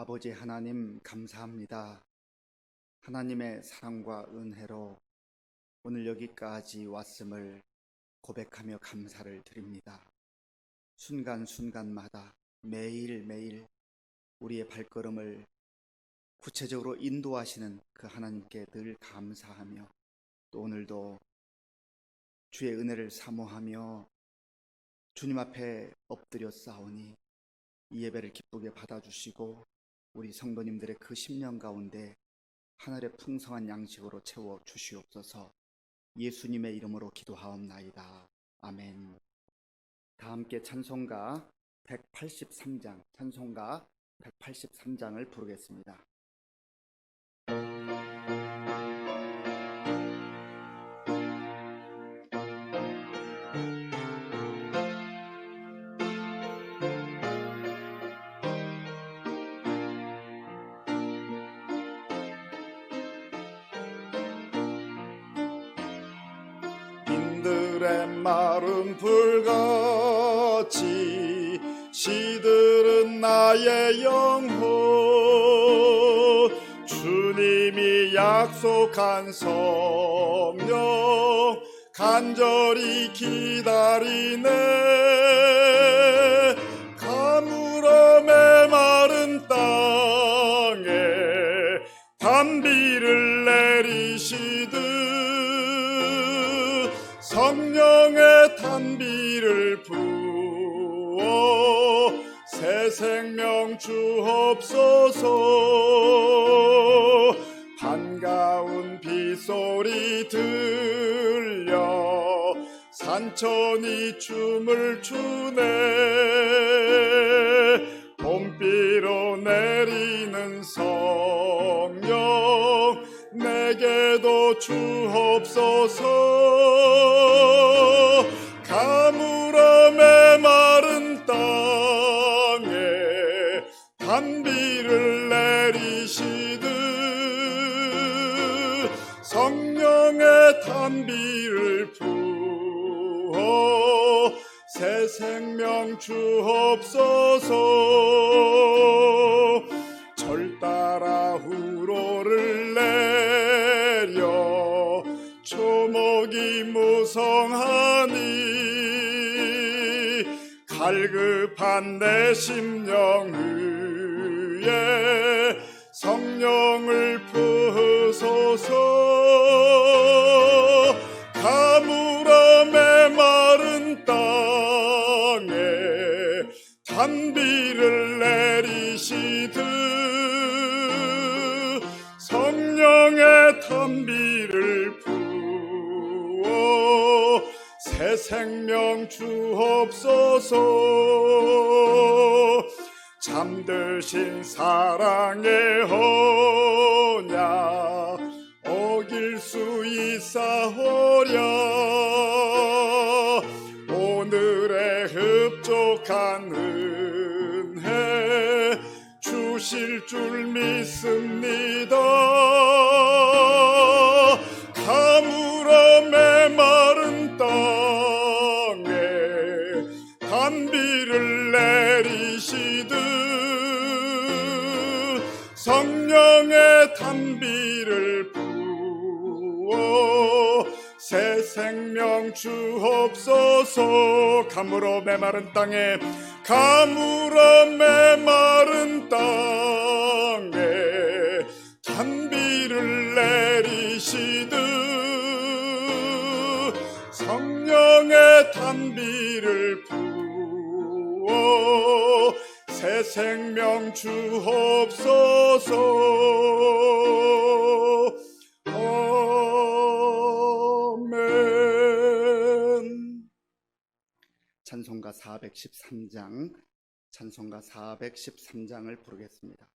아버지 하나님 감사합니다. 하나님의 사랑과 은혜로 오늘 여기까지 왔음을 고백하며 감사를 드립니다. 순간순간마다 매일매일 우리의 발걸음을 구체적으로 인도하시는 그 하나님께 늘 감사하며 또 오늘도 주의 은혜를 사모하며 주님 앞에 엎드려 싸우니 이 예배를 기쁘게 받아주시고 우리 성도님들의 그 심령 가운데 하늘의 풍성한 양식으로 채워 주시옵소서. 예수님의 이름으로 기도하옵나이다. 아멘. 다 함께 찬송가 183장을 부르겠습니다. 빈들의 마른 불같이 시들은 나의 영혼, 주님이 약속한 성령 간절히 기다리네. 가물어 메마른 땅에 단비를 내리시듯 성령의 단비를 부어 새 생명 주옵소서. 반가운 빗소리 들려 산천이 춤을 추네. 봄비로 내리는 성령 내게도 주옵소서. 가물어 메마른 땅에 단비를 내리시듯 성령의 단비를 부어 새 생명 주옵소서. 절 따라 우로를 내려 초목이 무성하니 갈급한 내 심령 위에 성령을 부으소서. 가물어 메마른 땅에 단비를 내리시듯 성령의 단비를 부어 새 생명 주옵소서. 잠드신 사랑의 언약 어길 수 있사오랴. 오늘의 흡족한 은혜 주실 줄 믿습니다. 가물어 메마른 땅에 단비를 내리시듯 성령의 단비를 부어 새 생명 주옵소서. 가물어 메마른 땅에 가물어 메마른 땅에 단비를 내리시듯 성령의 단비를 부어 새 생명 주옵소서. 아멘. 찬송가 413장을 부르겠습니다.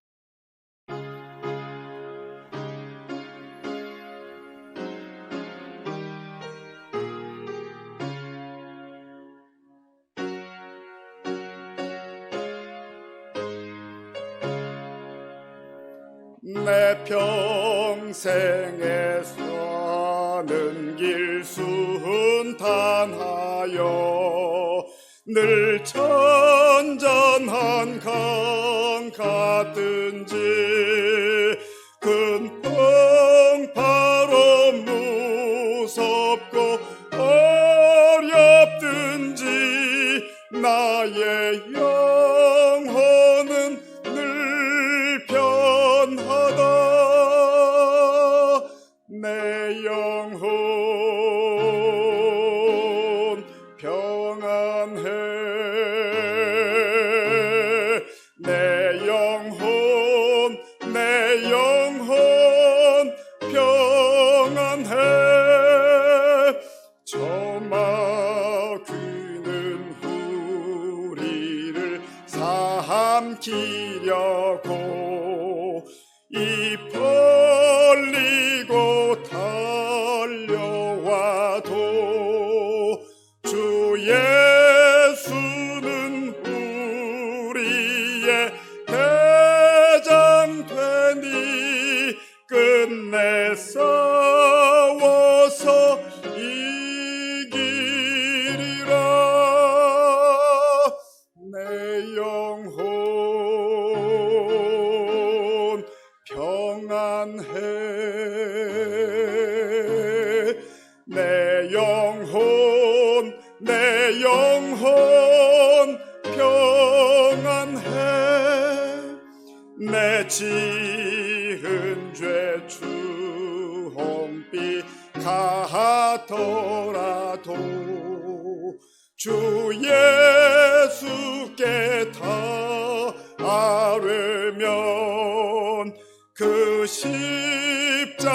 내 평생에 사는 길 순탄하여 늘 천전한 강가 받든지 근풍 바로 무섭고 어렵든지 나의 영혼은 늘 편하다. 내 영혼 평안해. 내 영혼 평안해. 저 마귀는 우리를 삼키려고 입 벌리고 달려와도 주 예수는 우리의 대장 되니 끝내 싸워서 이기리라. 내 영혼 평안해. 내 영혼 평안해. 내 지은 죄 주홍빛 같더라도 주 예수께 닿으면 그 십자가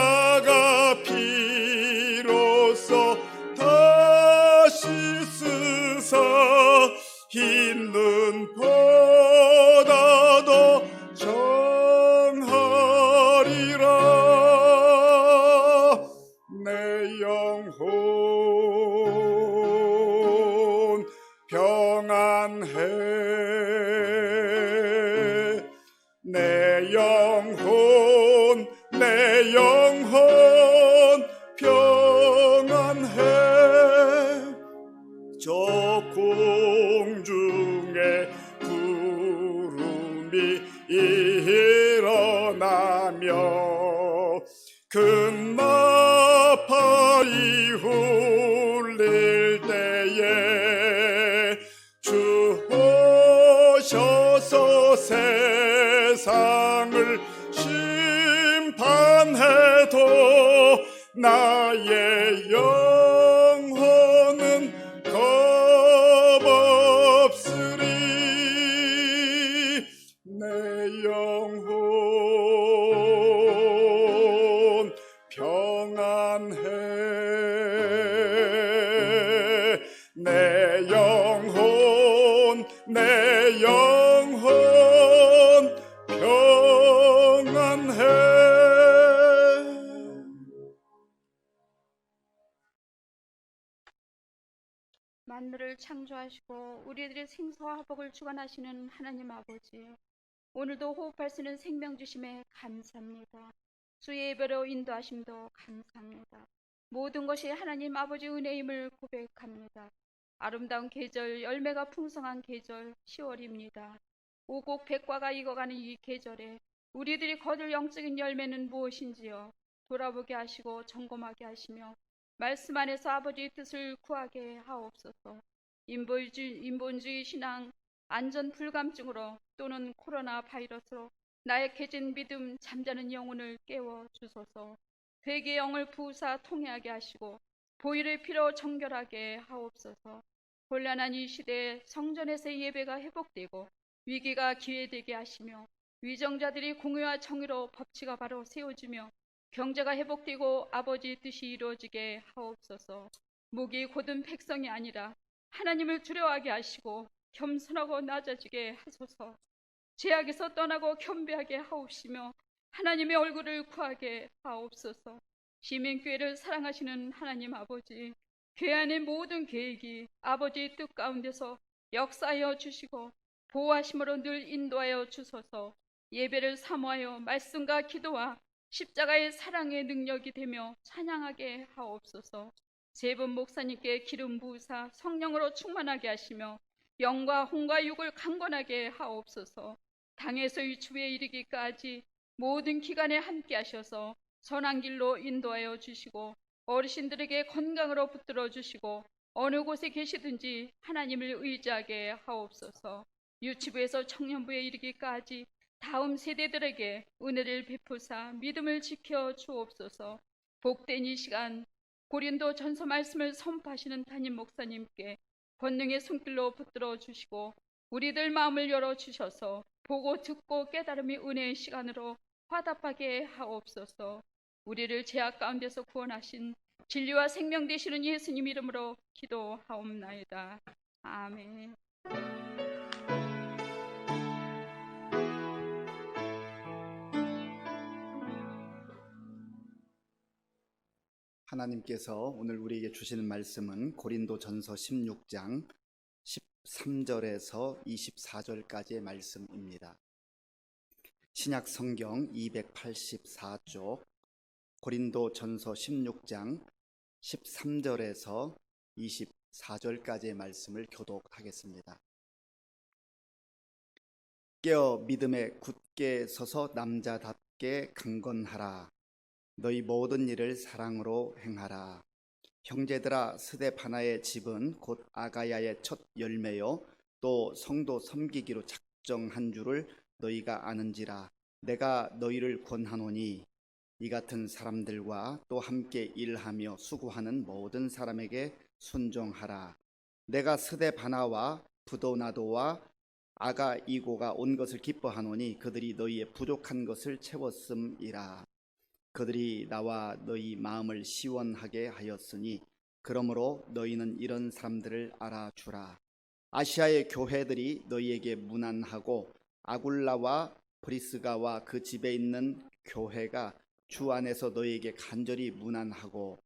피로써 다 씻으사 흰 눈보다도 정하리라. 내 영혼 평안해. 내 영혼 평안해. 저 공중에 구름이 일어나며 큰 나팔이 울릴 때에 주 오셔서 세상을 심판해도 나의 영혼은 겁없으리. 내 영혼 평안해. 내 영혼 평안해. 만물을 창조하시고 우리들의 생사와 화복을 주관하시는 하나님 아버지, 오늘도 호흡할 수 있는 생명 주심에 감사합니다. 주의 예배로 인도하심도 감사합니다. 모든 것이 하나님 아버지 은혜임을 고백합니다. 아름다운 계절, 열매가 풍성한 계절 10월입니다. 오곡 백과가 익어가는 이 계절에 우리들이 거둘 영적인 열매는 무엇인지요? 돌아보게 하시고 점검하게 하시며 말씀 안에서 아버지의 뜻을 구하게 하옵소서. 인본주의 신앙, 안전 불감증으로 또는 코로나 바이러스로 나의 깨진 믿음, 잠자는 영혼을 깨워 주소서. 회개의 영을 부으사 통회하게 하시고 보혈의 피로 정결하게 하옵소서. 곤란한 이 시대에 성전에서의 예배가 회복되고 위기가 기회되게 하시며 위정자들이 공의와 정의로 법치가 바로 세워지며 경제가 회복되고 아버지의 뜻이 이루어지게 하옵소서. 목이 곧은 백성이 아니라 하나님을 두려워하게 하시고 겸손하고 낮아지게 하소서. 죄악에서 떠나고 겸비하게 하옵시며 하나님의 얼굴을 구하게 하옵소서. 시민교회를 사랑하시는 하나님 아버지, 교회 안의 모든 계획이 아버지의 뜻 가운데서 역사하여 주시고 보호하심으로 늘 인도하여 주소서. 예배를 사모하여 말씀과 기도와 십자가의 사랑의 능력이 되며 찬양하게 하옵소서. 재분 목사님께 기름 부으사 성령으로 충만하게 하시며 영과 혼과 육을 강건하게 하옵소서. 당에서 유치부에 이르기까지 모든 기간에 함께 하셔서 선한 길로 인도하여 주시고 어르신들에게 건강으로 붙들어 주시고 어느 곳에 계시든지 하나님을 의지하게 하옵소서. 유치부에서 청년부에 이르기까지 다음 세대들에게 은혜를 베푸사 믿음을 지켜 주옵소서. 복된 이 시간 고린도 전서 말씀을 선포하시는 담임 목사님께 권능의 손길로 붙들어 주시고 우리들 마음을 열어 주셔서 보고 듣고 깨달음이 은혜의 시간으로 화답하게 하옵소서. 우리를 죄악 가운데서 구원하신 진리와 생명 되시는 예수님 이름으로 기도하옵나이다. 아멘. 하나님께서 오늘 우리에게 주시는 말씀은 고린도전서 16장 13절에서 24절까지의 말씀입니다. 신약 성경 284쪽 고린도전서 16장 13절에서 24절까지의 말씀을 교독하겠습니다. 깨어 믿음에 굳게 서서 남자답게 강건하라. 너희 모든 일을 사랑으로 행하라. 형제들아, 스데파나의 집은 곧 아가야의 첫 열매요 또 성도 섬기기로 작정한 줄을 너희가 아는지라. 내가 너희를 권하노니 이 같은 사람들과 또 함께 일하며 수고하는 모든 사람에게 순종하라. 내가 스데파나와 부도나도와 아가이고가 온 것을 기뻐하노니 그들이 너희의 부족한 것을 채웠음이라. 그들이 나와 너희 마음을 시원하게 하였으니 그러므로 너희는 이런 사람들을 알아주라. 아시아의 교회들이 너희에게 문안하고 아굴라와 브리스가와 그 집에 있는 교회가 주 안에서 너희에게 간절히 문안하고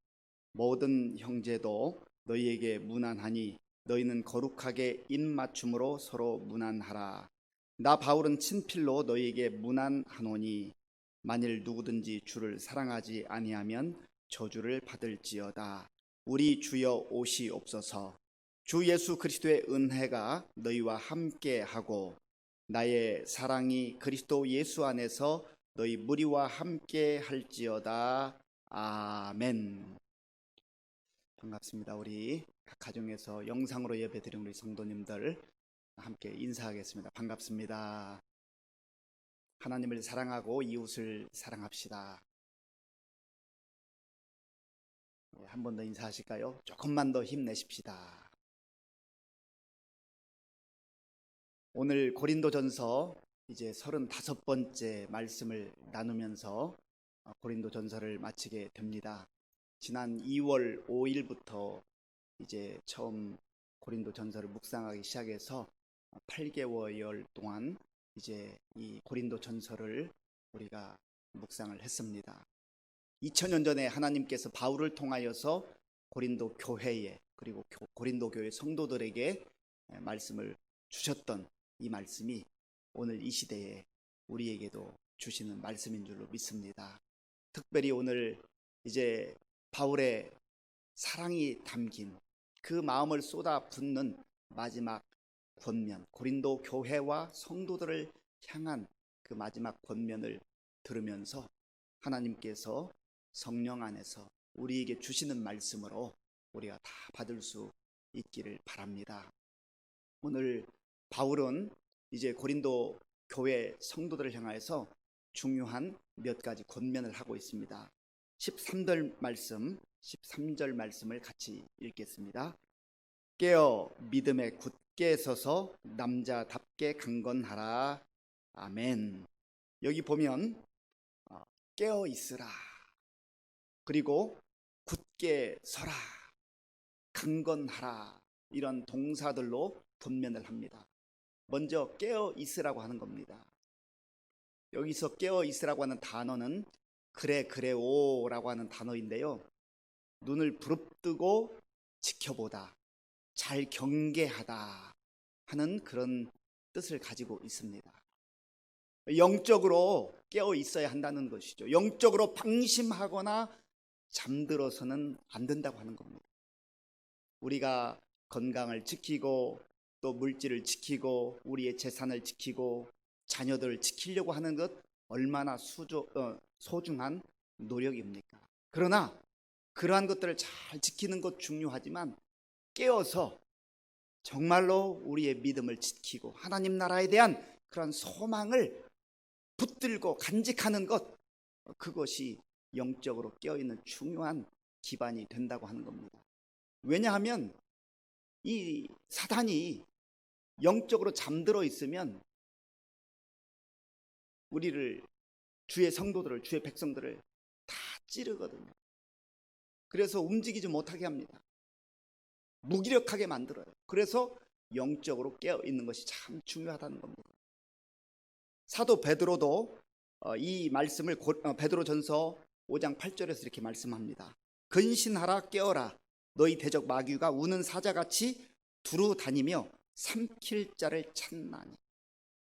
모든 형제도 너희에게 문안하니 너희는 거룩하게 입맞춤으로 서로 문안하라. 나 바울은 친필로 너희에게 문안하노니 만일 누구든지 주를 사랑하지 아니하면 저주를 받을지어다. 우리 주여 오시옵소서. 주 예수 그리스도의 은혜가 너희와 함께하고 나의 사랑이 그리스도 예수 안에서 너희 무리와 함께 할지어다. 아멘. 반갑습니다. 우리 각 가정에서 영상으로 예배드리는 우리 성도님들 함께 인사하겠습니다. 반갑습니다. 하나님을 사랑하고 이웃을 사랑합시다. 한 번 더 인사하실까요? 조금만 더 힘내십시다. 오늘 고린도전서 이제 35번째 말씀을 나누면서 고린도전서를 마치게 됩니다. 지난 2월 5일부터 이제 처음 고린도전서를 묵상하기 시작해서 8개월 동안 이제 이 고린도전서를 우리가 묵상을 했습니다. 2000년 전에 하나님께서 바울을 통하여서 고린도 교회에 그리고 고린도 교회 성도들에게 말씀을 주셨던 이 말씀이 오늘 이 시대에 우리에게도 주시는 말씀인 줄로 믿습니다. 특별히 오늘 이제 바울의 사랑이 담긴 그 마음을 쏟아붓는 마지막 권면, 고린도 교회와 성도들을 향한 그 마지막 권면을 들으면서 하나님께서 성령 안에서 우리에게 주시는 말씀으로 우리가 다 받을 수 있기를 바랍니다. 오늘 바울은 이제 고린도 교회 성도들을 향해서 중요한 몇 가지 권면을 하고 있습니다. 13절 말씀을 같이 읽겠습니다. 깨어 믿음에 굳게 서서 남자답게 강건하라. 아멘. 여기 보면 깨어 있으라, 그리고 굳게 서라, 강건하라, 이런 동사들로 분면을 합니다. 먼저 깨어 있으라고 하는 겁니다. 여기서 깨어 있으라고 하는 단어는 그래오라고 하는 단어인데요, 눈을 부릅뜨고 지켜보다, 잘 경계하다 하는 그런 뜻을 가지고 있습니다. 영적으로 깨어 있어야 한다는 것이죠. 영적으로 방심하거나 잠들어서는 안 된다고 하는 겁니다. 우리가 건강을 지키고 또 물질을 지키고 우리의 재산을 지키고 자녀들을 지키려고 하는 것 얼마나 소중한 노력입니까? 그러나 그러한 것들을 잘 지키는 것 중요하지만 깨어서 정말로 우리의 믿음을 지키고 하나님 나라에 대한 그런 소망을 붙들고 간직하는 것, 그것이 영적으로 깨어있는 중요한 기반이 된다고 하는 겁니다. 왜냐하면 이 사단이 영적으로 잠들어 있으면 우리를, 주의 성도들을, 주의 백성들을 다 찌르거든요. 그래서 움직이지 못하게 합니다. 무기력하게 만들어요. 그래서 영적으로 깨어 있는 것이 참 중요하다는 겁니다. 사도 베드로도 이 말씀을 베드로전서 5장 8절에서 이렇게 말씀합니다. 근신하라, 깨어라. 너희 대적 마귀가 우는 사자같이 두루 다니며 삼킬 자를 찾나니.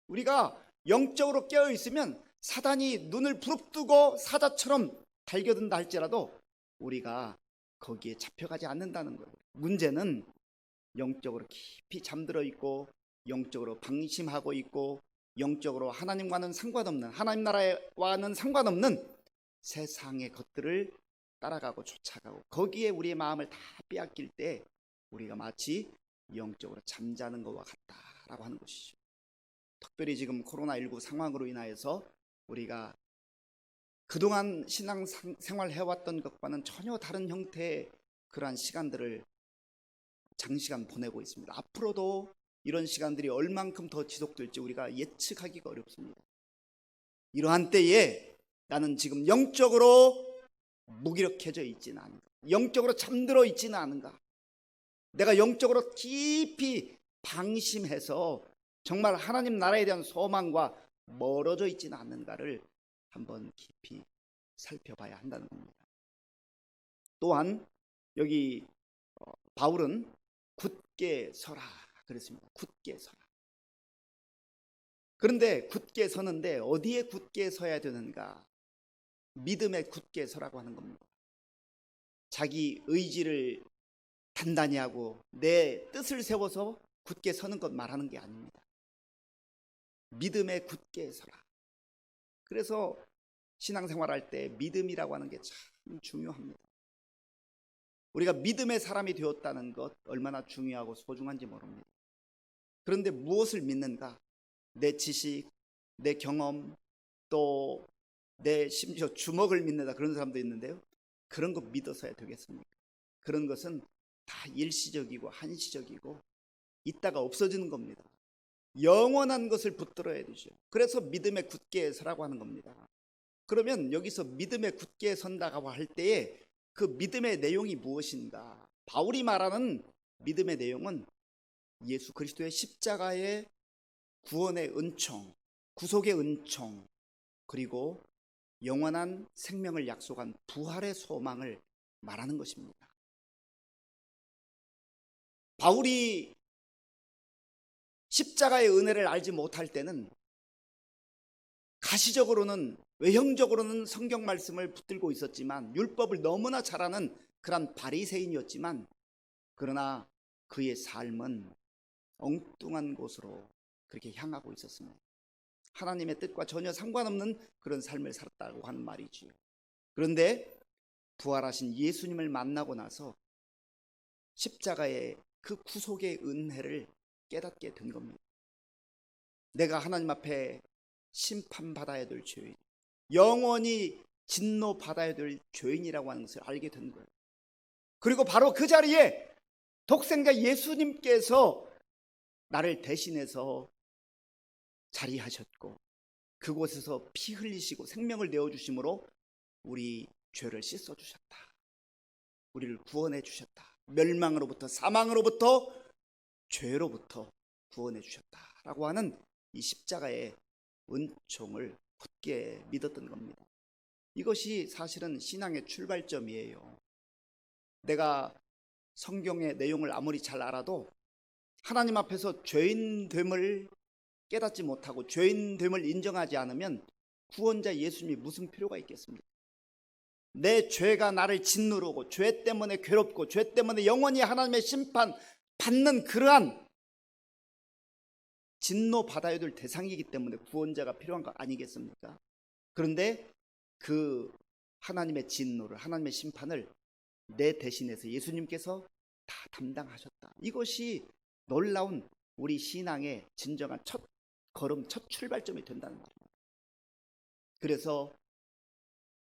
우리가 영적으로 깨어 있으면 사단이 눈을 부릅뜨고 사자처럼 달겨든다 할지라도 우리가 거기에 잡혀가지 않는다는 거예요. 문제는 영적으로 깊이 잠들어 있고 영적으로 방심하고 있고 영적으로 하나님과는 상관없는, 하나님 나라와는 상관없는 세상의 것들을 따라가고 쫓아가고 거기에 우리의 마음을 다 빼앗길 때 우리가 마치 영적으로 잠자는 것과 같다라고 하는 것이죠. 특별히 지금 코로나19 상황으로 인하여서 우리가 그동안 신앙생활 해왔던 것과는 전혀 다른 형태의 그러한 시간들을 장시간 보내고 있습니다. 앞으로도 이런 시간들이 얼만큼 더 지속될지 우리가 예측하기가 어렵습니다. 이러한 때에 나는 지금 영적으로 무기력해져 있지는 않은가, 영적으로 잠들어 있지는 않은가, 내가 영적으로 깊이 방심해서 정말 하나님 나라에 대한 소망과 멀어져 있지는 않는가를 한번 깊이 살펴봐야 한다는 겁니다. 또한 여기 바울은 굳게 서라 그랬습니다. 굳게 서라. 그런데 굳게 서는데 어디에 굳게 서야 되는가? 믿음에 굳게 서라고 하는 겁니다. 자기 의지를 단단히 하고 내 뜻을 세워서 굳게 서는 것 말하는 게 아닙니다. 믿음에 굳게 서라. 그래서 신앙생활할 때 믿음이라고 하는 게 참 중요합니다. 우리가 믿음의 사람이 되었다는 것 얼마나 중요하고 소중한지 모릅니다. 그런데 무엇을 믿는가? 내 지식, 내 경험, 또 내 심지어 주먹을 믿는다 그런 사람도 있는데요. 그런 거 믿어서야 되겠습니까? 그런 것은 다 일시적이고 한시적이고 있다가 없어지는 겁니다. 영원한 것을 붙들어야 되죠. 그래서 믿음에 굳게 서라고 하는 겁니다. 그러면 여기서 믿음에 굳게 선다고 할 때에 그 믿음의 내용이 무엇인가? 바울이 말하는 믿음의 내용은 예수 그리스도의 십자가의 구원의 은총, 구속의 은총, 그리고 영원한 생명을 약속한 부활의 소망을 말하는 것입니다. 바울이 십자가의 은혜를 알지 못할 때는 가시적으로는, 외형적으로는 성경 말씀을 붙들고 있었지만 율법을 너무나 잘 아는 그런 바리새인이었지만 그러나 그의 삶은 엉뚱한 곳으로 그렇게 향하고 있었습니다. 하나님의 뜻과 전혀 상관없는 그런 삶을 살았다고 하는 말이지요. 그런데 부활하신 예수님을 만나고 나서 십자가의 그 구속의 은혜를 깨닫게 된 겁니다. 내가 하나님 앞에 심판받아야 될 죄인, 영원히 진노받아야 될 죄인이라고 하는 것을 알게 된 거예요. 그리고 바로 그 자리에 독생자 예수님께서 나를 대신해서 자리하셨고 그곳에서 피 흘리시고 생명을 내어주심으로 우리 죄를 씻어주셨다. 우리를 구원해 주셨다. 멸망으로부터, 사망으로부터, 죄로부터 구원해 주셨다라고 하는 이 십자가의 은총을 굳게 믿었던 겁니다. 이것이 사실은 신앙의 출발점이에요. 내가 성경의 내용을 아무리 잘 알아도 하나님 앞에서 죄인됨을 깨닫지 못하고 죄인됨을 인정하지 않으면 구원자 예수님이 무슨 필요가 있겠습니까? 내 죄가 나를 짓누르고 죄 때문에 괴롭고 죄 때문에 영원히 하나님의 심판 받는 그러한 진노 받아야 될 대상이기 때문에 구원자가 필요한 거 아니겠습니까? 그런데 그 하나님의 진노를, 하나님의 심판을 내 대신해서 예수님께서 다 담당하셨다. 이것이 놀라운 우리 신앙의 진정한 첫 걸음, 첫 출발점이 된다는 말입니다. 그래서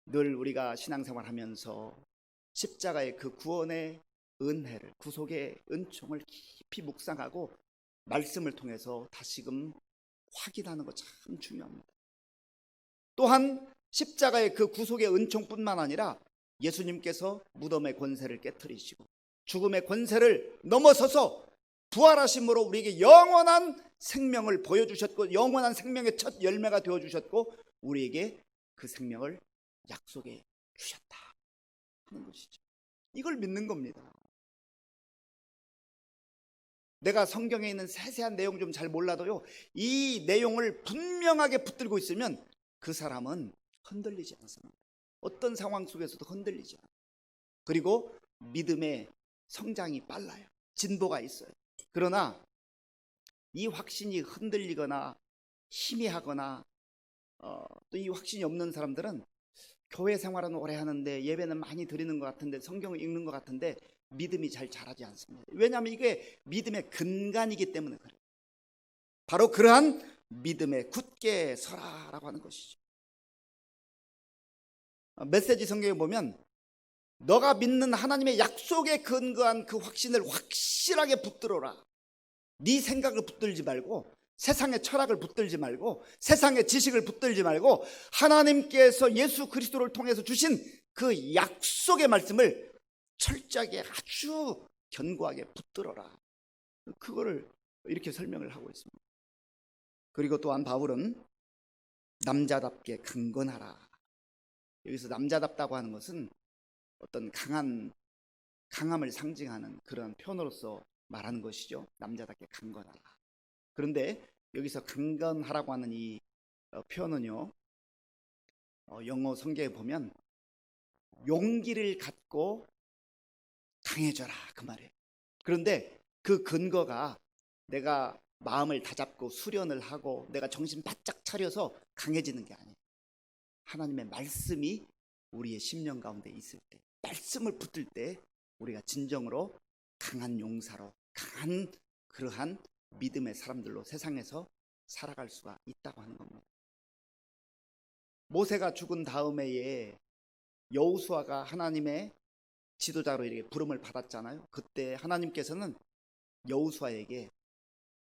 늘 우리가 신앙생활 하면서 십자가의 그 구원의 은혜를, 구속의 은총을 깊이 묵상하고 말씀을 통해서 다시금 확인하는 것 참 중요합니다. 또한 십자가의 그 구속의 은총뿐만 아니라 예수님께서 무덤의 권세를 깨뜨리시고 죽음의 권세를 넘어서서 부활하심으로 우리에게 영원한 생명을 보여주셨고, 영원한 생명의 첫 열매가 되어주셨고, 우리에게 그 생명을 약속해 주셨다 하는 것이죠. 이걸 믿는 겁니다. 내가 성경에 있는 세세한 내용 좀 잘 몰라도요, 이 내용을 분명하게 붙들고 있으면 그 사람은 흔들리지 않습니다. 어떤 상황 속에서도 흔들리지 않아요. 그리고 믿음의 성장이 빨라요. 진보가 있어요. 그러나 이 확신이 흔들리거나 희미하거나 또 이 확신이 없는 사람들은 교회 생활은 오래 하는데, 예배는 많이 드리는 것 같은데, 성경을 읽는 것 같은데 믿음이 잘 자라지 않습니다. 왜냐하면 이게 믿음의 근간이기 때문에 그래요. 바로 그러한 믿음에 굳게 서라라고 하는 것이죠. 메시지 성경에 보면 너가 믿는 하나님의 약속에 근거한 그 확신을 확실하게 붙들어라. 네 생각을 붙들지 말고, 세상의 철학을 붙들지 말고, 세상의 지식을 붙들지 말고, 하나님께서 예수 그리스도를 통해서 주신 그 약속의 말씀을 철저하게 아주 견고하게 붙들어라. 그거를 이렇게 설명을 하고 있습니다. 그리고 또한 바울은 남자답게 강건하라. 여기서 남자답다고 하는 것은 어떤 강함을 상징하는 그런 표현으로서 말하는 것이죠. 남자답게 강건하라. 그런데 여기서 강건하라고 하는 이 표현은요, 영어 성경에 보면 용기를 갖고 강해져라 그 말이에요. 그런데 그 근거가 내가 마음을 다잡고 수련을 하고 내가 정신 바짝 차려서 강해지는 게 아니에요. 하나님의 말씀이 우리의 심령 가운데 있을 때, 말씀을 붙들 때 우리가 진정으로 강한 용사로, 강한 그러한 믿음의 사람들로 세상에서 살아갈 수가 있다고 하는 겁니다. 모세가 죽은 다음에 여호수아가 하나님의 지도자로 이렇게 부름을 받았잖아요. 그때 하나님께서는 여호수아에게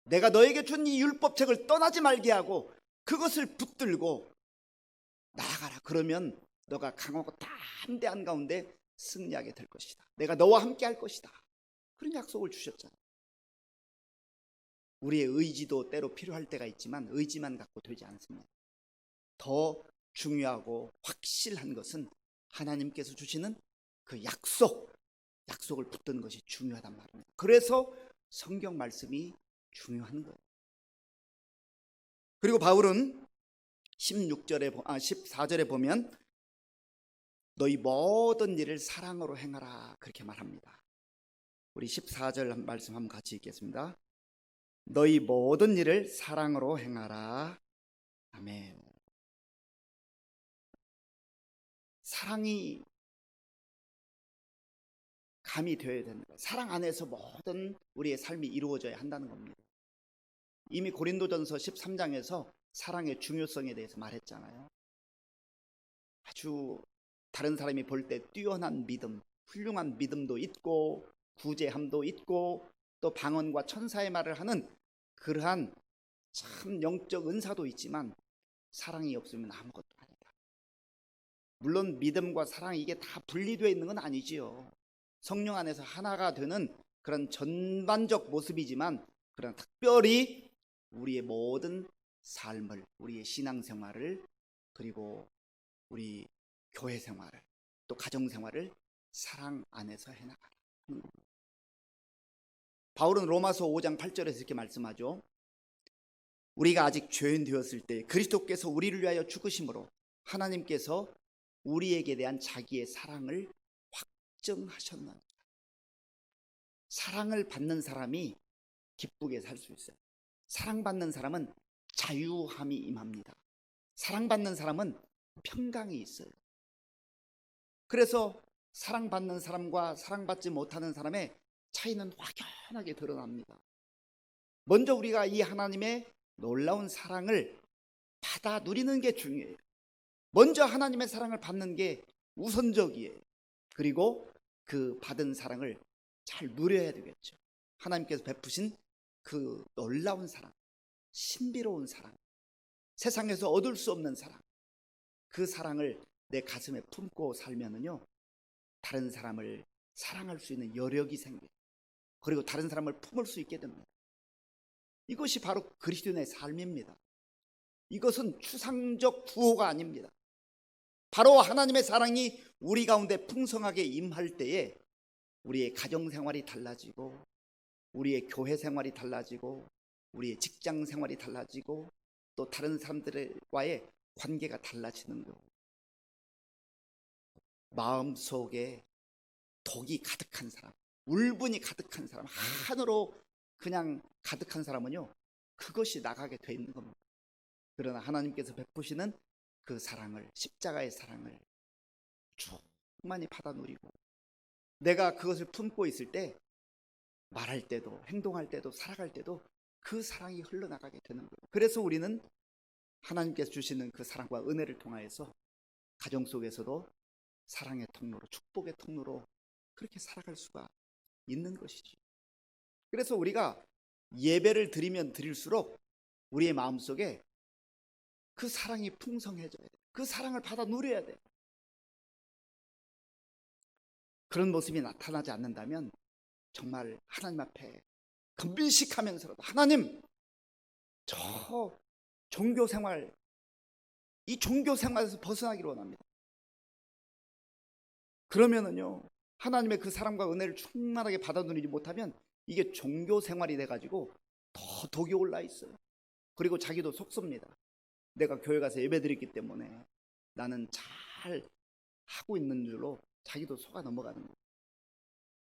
내가 너에게 준 이 율법책을 떠나지 말게 하고 그것을 붙들고 나아가라. 그러면 너가 강하고 담대한 가운데 승리하게 될 것이다. 내가 너와 함께 할 것이다. 그런 약속을 주셨잖아요. 우리의 의지도 때로 필요할 때가 있지만 의지만 갖고 되지 않습니다. 더 중요하고 확실한 것은 하나님께서 주시는 그 약속을 붙드는 것이 중요하단 말입니다. 그래서 성경 말씀이 중요한 거예요. 그리고 바울은 14절에 보면 너희 모든 일을 사랑으로 행하라 그렇게 말합니다. 우리 14절 말씀 한번 같이 읽겠습니다. 너희 모든 일을 사랑으로 행하라. 아멘. 사랑이 감이 되어야 되는 거예요. 사랑 안에서 모든 우리의 삶이 이루어져야 한다는 겁니다. 이미 고린도전서 13장에서 사랑의 중요성에 대해서 말했잖아요. 아주 다른 사람이 볼 때 뛰어난 믿음, 훌륭한 믿음도 있고 구제함도 있고 또 방언과 천사의 말을 하는 그러한 참 영적 은사도 있지만 사랑이 없으면 아무것도 아니다. 물론 믿음과 사랑 이게 다 분리되어 있는 건 아니지요. 성령 안에서 하나가 되는 그런 전반적 모습이지만, 그런 특별히 우리의 모든 삶을, 우리의 신앙생활을, 그리고 우리 교회 생활을, 또 가정생활을 사랑 안에서 해나가라. 바울은 로마서 5장 8절에서 이렇게 말씀하죠. 우리가 아직 죄인 되었을 때 그리스도께서 우리를 위하여 죽으심으로 하나님께서 우리에게 대한 자기의 사랑을 확증하셨느니라. 사랑을 받는 사람이 기쁘게 살 수 있어요. 사랑받는 사람은 자유함이 임합니다. 사랑받는 사람은 평강이 있어요. 그래서 사랑받는 사람과 사랑받지 못하는 사람의 차이는 확연하게 드러납니다. 먼저 우리가 이 하나님의 놀라운 사랑을 받아 누리는 게 중요해요. 먼저 하나님의 사랑을 받는 게 우선적이에요. 그리고 그 받은 사랑을 잘 누려야 되겠죠. 하나님께서 베푸신 그 놀라운 사랑, 신비로운 사랑, 세상에서 얻을 수 없는 사랑, 그 사랑을 내 가슴에 품고 살면은요, 다른 사람을 사랑할 수 있는 여력이 생겨요. 그리고 다른 사람을 품을 수 있게 됩니다. 이것이 바로 그리스도인의 삶입니다. 이것은 추상적 구호가 아닙니다. 바로 하나님의 사랑이 우리 가운데 풍성하게 임할 때에 우리의 가정생활이 달라지고, 우리의 교회 생활이 달라지고, 우리의 직장 생활이 달라지고, 또 다른 사람들과의 관계가 달라지는 거예요. 마음속에 독이 가득한 사람, 울분이 가득한 사람, 한으로 그냥 가득한 사람은요, 그것이 나가게 돼 있는 겁니다. 그러나 하나님께서 베푸시는 그 사랑을, 십자가의 사랑을 충만히 받아 누리고, 내가 그것을 품고 있을 때 말할 때도, 행동할 때도, 살아갈 때도 그 사랑이 흘러나가게 되는 거예요. 그래서 우리는 하나님께서 주시는 그 사랑과 은혜를 통하여서 가정 속에서도 사랑의 통로로, 축복의 통로로 그렇게 살아갈 수가 있는 것이지. 그래서 우리가 예배를 드리면 드릴수록 우리의 마음속에 그 사랑이 풍성해져야 돼. 그 사랑을 받아 누려야 돼. 그런 모습이 나타나지 않는다면 정말 하나님 앞에 금빈식하면서라도, 하나님, 저 종교 생활, 이 종교 생활에서 벗어나기를 원합니다. 그러면은요, 하나님의 그 사랑과 은혜를 충만하게 받아 누리지 못하면 이게 종교 생활이 돼가지고 더 독이 올라 있어요. 그리고 자기도 속습니다. 내가 교회 가서 예배 드렸기 때문에 나는 잘 하고 있는 줄로 자기도 속아 넘어가는 거예요.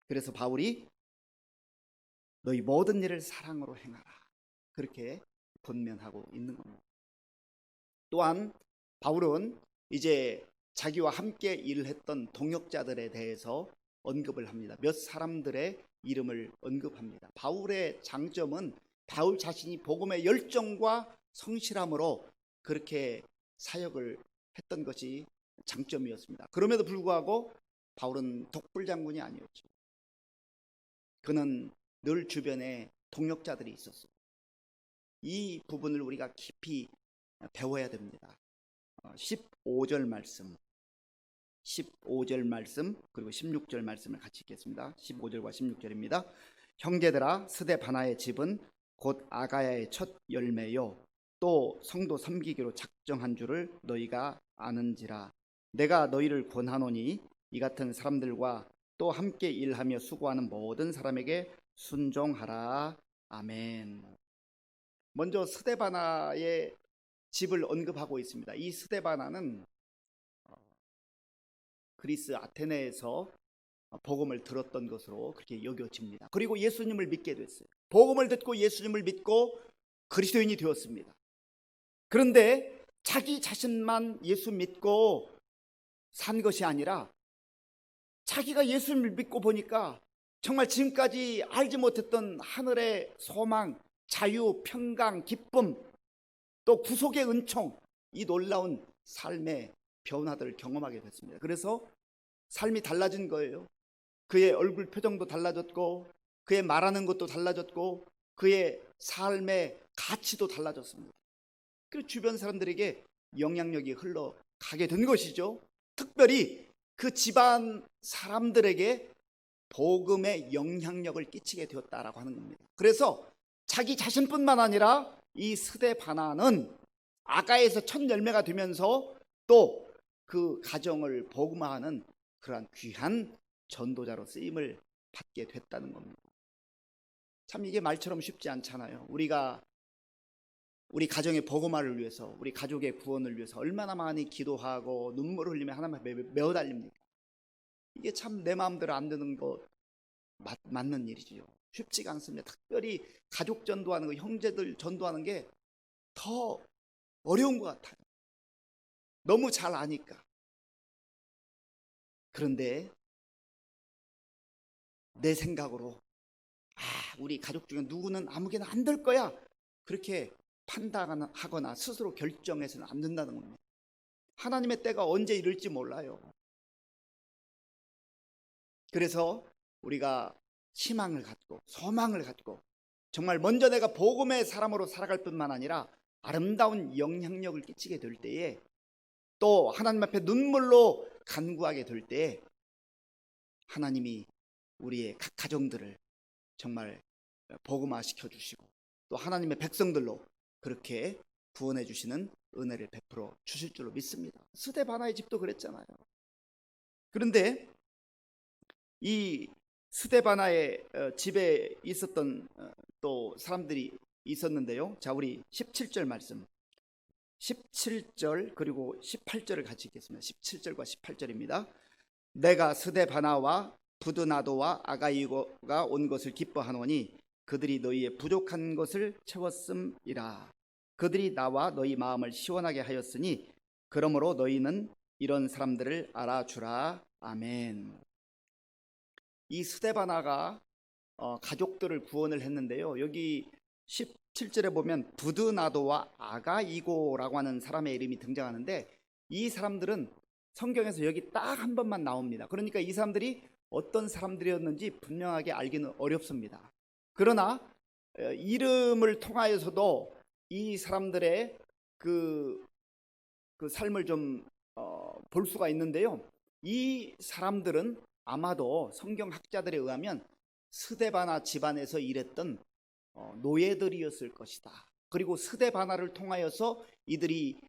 그래서 바울이 너희 모든 일을 사랑으로 행하라, 그렇게 권면하고 있는 겁니다. 또한 바울은 이제 자기와 함께 일을 했던 동역자들에 대해서 언급을 합니다. 몇 사람들의 이름을 언급합니다. 바울의 장점은 바울 자신이 복음의 열정과 성실함으로 그렇게 사역을 했던 것이 장점이었습니다. 그럼에도 불구하고 바울은 독불장군이 아니었죠. 그는 늘 주변에 동역자들이 있었어요. 이 부분을 우리가 깊이 배워야 됩니다. 15절 말씀, 15절 말씀, 그리고 16절 말씀을 같이 읽겠습니다. 15절과 16절입니다. 형제들아, 스데바나의 집은 곧 아가야의 첫 열매요 또 성도 섬기기로 작정한 줄을 너희가 아는지라. 내가 너희를 권하노니 이 같은 사람들과 또 함께 일하며 수고하는 모든 사람에게 순종하라. 아멘. 먼저 스데바나의 집을 언급하고 있습니다. 이 스데바나는 그리스 아테네에서 복음을 들었던 것으로 그렇게 여겨집니다. 그리고 예수님을 믿게 됐어요. 복음을 듣고 예수님을 믿고 그리스도인이 되었습니다. 그런데 자기 자신만 예수 믿고 산 것이 아니라 자기가 예수님을 믿고 보니까 정말 지금까지 알지 못했던 하늘의 소망, 자유, 평강, 기쁨, 또 구속의 은총, 이 놀라운 삶의 변화들을 경험하게 됐습니다. 그래서 삶이 달라진 거예요. 그의 얼굴 표정도 달라졌고, 그의 말하는 것도 달라졌고, 그의 삶의 가치도 달라졌습니다. 그리고 주변 사람들에게 영향력이 흘러가게 된 것이죠. 특별히 그 집안 사람들에게 복음의 영향력을 끼치게 되었다라고 하는 겁니다. 그래서 자기 자신뿐만 아니라 이 스데바나는 아가에서 첫 열매가 되면서 또 그 가정을 복음화하는 그러한 귀한 전도자로 쓰임을 받게 됐다는 겁니다. 참 이게 말처럼 쉽지 않잖아요. 우리가 우리 가정의 복음화를 위해서, 우리 가족의 구원을 위해서 얼마나 많이 기도하고 눈물을 흘리며 하나님 앞에 매어 달립니까? 이게 참 내 마음대로 안 되는 것 맞는 일이지요. 쉽지가 않습니다. 특별히 가족 전도하는 거, 형제들 전도하는 게 더 어려운 것 같아요. 너무 잘 아니까. 그런데 내 생각으로 우리 가족 중에 누구는 아무개나 안 될 거야, 그렇게 판단하거나 스스로 결정해서는 안 된다는 겁니다. 하나님의 때가 언제 이를지 몰라요. 그래서 우리가 희망을 갖고 소망을 갖고 정말 먼저 내가 복음의 사람으로 살아갈 뿐만 아니라 아름다운 영향력을 끼치게 될 때에, 또 하나님 앞에 눈물로 간구하게 될 때에 하나님이 우리의 각 가정들을 정말 복음화시켜 주시고 또 하나님의 백성들로 그렇게 구원해 주시는 은혜를 베풀어 주실 줄로 믿습니다. 스데바나의 집도 그랬잖아요. 그런데 이 스데바나의 집에 있었던 또 사람들이 있었는데요. 자, 우리 17절 말씀, 17절 그리고 18절을 같이 읽겠습니다. 17절과 18절입니다. 내가 스데바나와 부드나도와 아가이고가 온 것을 기뻐하노니 그들이 너희의 부족한 것을 채웠음이라. 그들이 나와 너희 마음을 시원하게 하였으니 그러므로 너희는 이런 사람들을 알아주라. 아멘. 이 스데바나가 가족들을 구원을 했는데요. 여기 17절에 보면 부드나도와 아가이고라고 하는 사람의 이름이 등장하는데, 이 사람들은 성경에서 여기 딱 한 번만 나옵니다. 그러니까 이 사람들이 어떤 사람들이었는지 분명하게 알기는 어렵습니다. 그러나 이름을 통하여서도 이 사람들의 그 삶을 좀 볼 수가 있는데요. 이 사람들은 아마도 성경학자들에 의하면 스데바나 집안에서 일했던 노예들이었을 것이다. 그리고 스데바나를 통하여서 이들이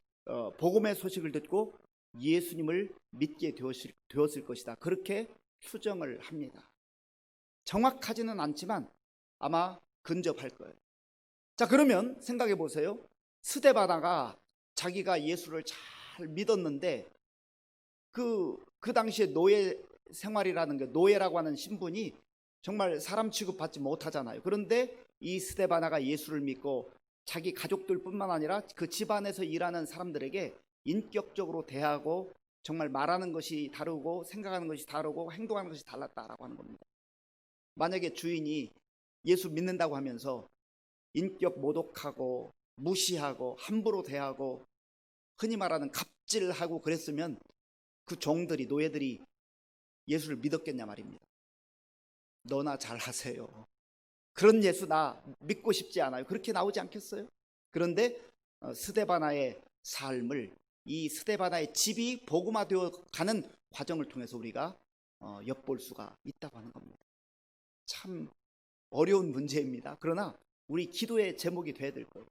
복음의 소식을 듣고 예수님을 믿게 되었을 것이다. 그렇게 추정을 합니다. 정확하지는 않지만 아마 근접할 거예요. 자, 그러면 생각해 보세요. 스데바나가 자기가 예수를 잘 믿었는데 그 당시에 노예 생활이라는 게, 노예라고 하는 신분이 정말 사람 취급받지 못하잖아요. 그런데 이 스데바나가 예수를 믿고 자기 가족들뿐만 아니라 그 집안에서 일하는 사람들에게 인격적으로 대하고 정말 말하는 것이 다르고 생각하는 것이 다르고 행동하는 것이 달랐다라고 하는 겁니다. 만약에 주인이 예수 믿는다고 하면서 인격 모독하고 무시하고 함부로 대하고 흔히 말하는 갑질하고 그랬으면 그 종들이, 노예들이 예수를 믿었겠냐 말입니다. 너나 잘하세요, 그런 예수 나 믿고 싶지 않아요, 그렇게 나오지 않겠어요? 그런데 스데바나의 삶을, 이 스데바나의 집이 복음화되어 가는 과정을 통해서 우리가 엿볼 수가 있다고 하는 겁니다. 참 어려운 문제입니다. 그러나 우리 기도의 제목이 돼야 될 거예요.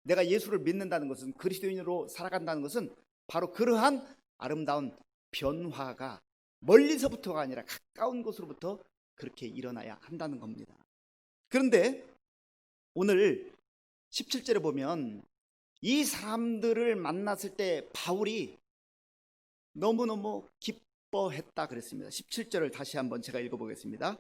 내가 예수를 믿는다는 것은, 그리스도인으로 살아간다는 것은 바로 그러한 아름다운 변화가 멀리서부터가 아니라 가까운 곳으로부터 그렇게 일어나야 한다는 겁니다. 그런데 오늘 17절에 보면 이 사람들을 만났을 때 바울이 너무너무 기뻐했다 그랬습니다. 17절을 다시 한번 제가 읽어보겠습니다.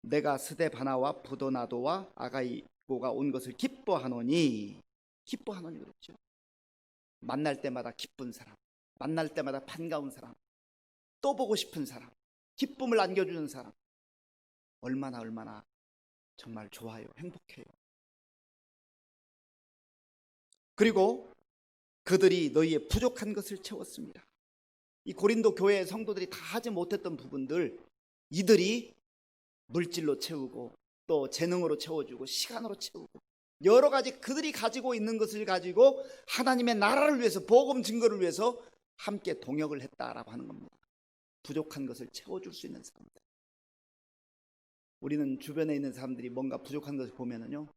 내가 스데바나와 부도나도와 아가이고가 온 것을 기뻐하노니 그랬죠. 만날 때마다 기쁜 사람, 만날 때마다 반가운 사람, 또 보고 싶은 사람, 기쁨을 안겨주는 사람, 얼마나 정말 좋아요, 행복해요. 그리고 그들이 너희의 부족한 것을 채웠습니다. 이 고린도 교회 성도들이 다 하지 못했던 부분들 이들이 물질로 채우고 또 재능으로 채워주고 시간으로 채우고 여러 가지 그들이 가지고 있는 것을 가지고 하나님의 나라를 위해서, 복음 증거를 위해서 함께 동역을 했다라고 하는 겁니다. 부족한 것을 채워줄 수 있는 사람들. 우리는 주변에 있는 사람들이 뭔가 부족한 것을 보면은요,